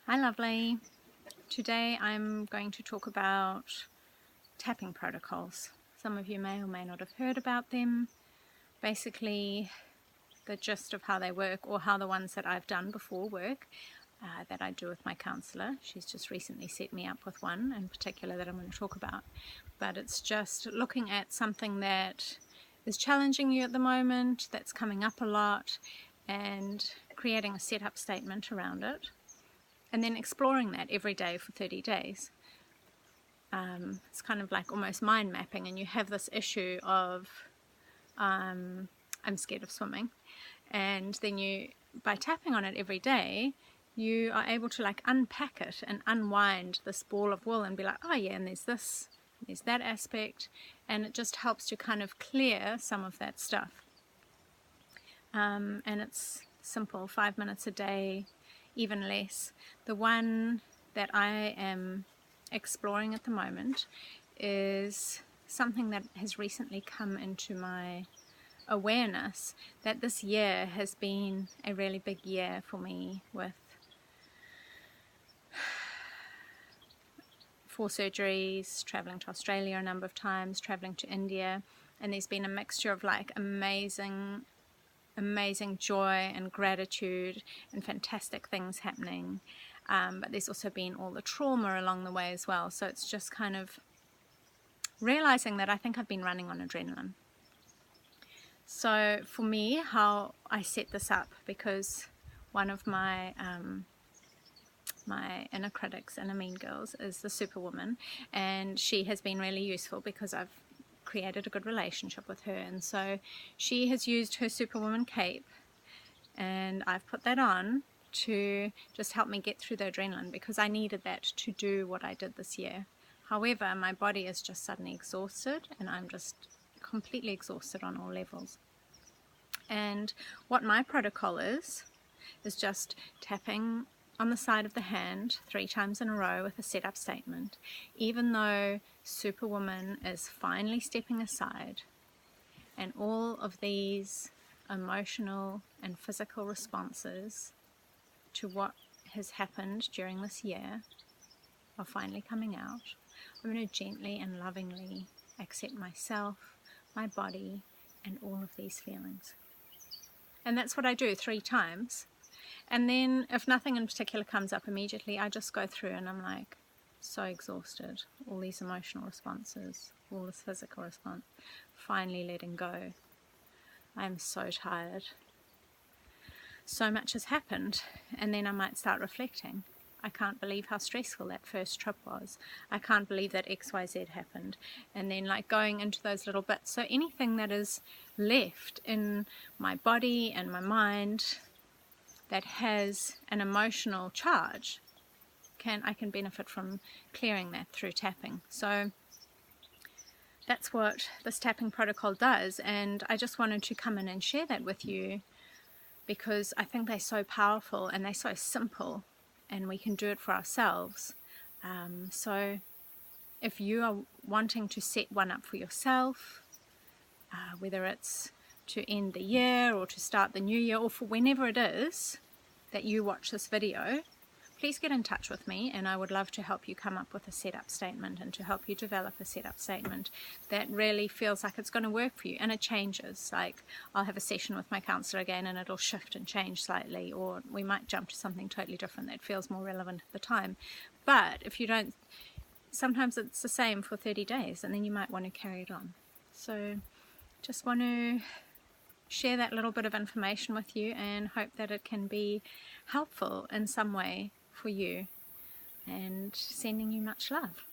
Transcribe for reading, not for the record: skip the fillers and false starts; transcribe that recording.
Hi lovely. Today I'm going to talk about tapping protocols. Some of you may or may not have heard about them. Basically the gist of how they work, or how the ones that I've done before work, that I do with my counsellor. She's just recently set me up with one in particular that I'm going to talk about. But it's just looking at something that is challenging you at the moment, that's coming up a lot, and creating a setup statement around it. And then exploring that every day for 30 days. It's kind of like almost mind mapping, and you have this issue of I'm scared of swimming, and then by tapping on it every day, you are able to like unpack it and unwind this ball of wool and be like, oh yeah, and there's this, there's that aspect, and it just helps to kind of clear some of that stuff. And it's simple, 5 minutes a day, even less. The one that I am exploring at the moment is something that has recently come into my awareness, that this year has been a really big year for me with 4 surgeries, traveling to Australia a number of times, traveling to India, and there's been a mixture of like amazing joy and gratitude and fantastic things happening, but there's also been all the trauma along the way as well. So it's just kind of realizing that I think I've been running on adrenaline. So for me, how I set this up, because one of my my inner critics, inner mean girls, is the Superwoman, and she has been really useful because I've created a good relationship with her, and so she has used her Superwoman cape, and I've put that on to just help me get through the adrenaline, because I needed that to do what I did this year. However, my body is just suddenly exhausted, and I'm just completely exhausted on all levels. And what my protocol is just tapping on the side of the hand 3 times in a row with a setup statement, even though Superwoman is finally stepping aside, and all of these emotional and physical responses to what has happened during this year are finally coming out. I'm going to gently and lovingly accept myself, my body, and all of these feelings. And that's what I do 3 times. And then if nothing in particular comes up immediately, I just go through and I'm like so exhausted. All these emotional responses, all this physical response, finally letting go. I'm so tired. So much has happened. And then I might start reflecting. I can't believe how stressful that first trip was. I can't believe that XYZ happened. And then like going into those little bits. So anything that is left in my body and my mind that has an emotional charge, I can benefit from clearing that through tapping. So that's what this tapping protocol does, and I just wanted to come in and share that with you, because I think they're so powerful and they're so simple, and we can do it for ourselves. So if you are wanting to set one up for yourself, whether it's to end the year or to start the new year, or for whenever it is that you watch this video, please get in touch with me, and I would love to help you come up with a setup statement and to help you develop a setup statement that really feels like it's going to work for you. And it changes, like I'll have a session with my counsellor again and it'll shift and change slightly, or we might jump to something totally different that feels more relevant at the time. But if you don't, sometimes it's the same for 30 days and then you might want to carry it on. So just want to share that little bit of information with you and hope that it can be helpful in some way for you, and sending you much love.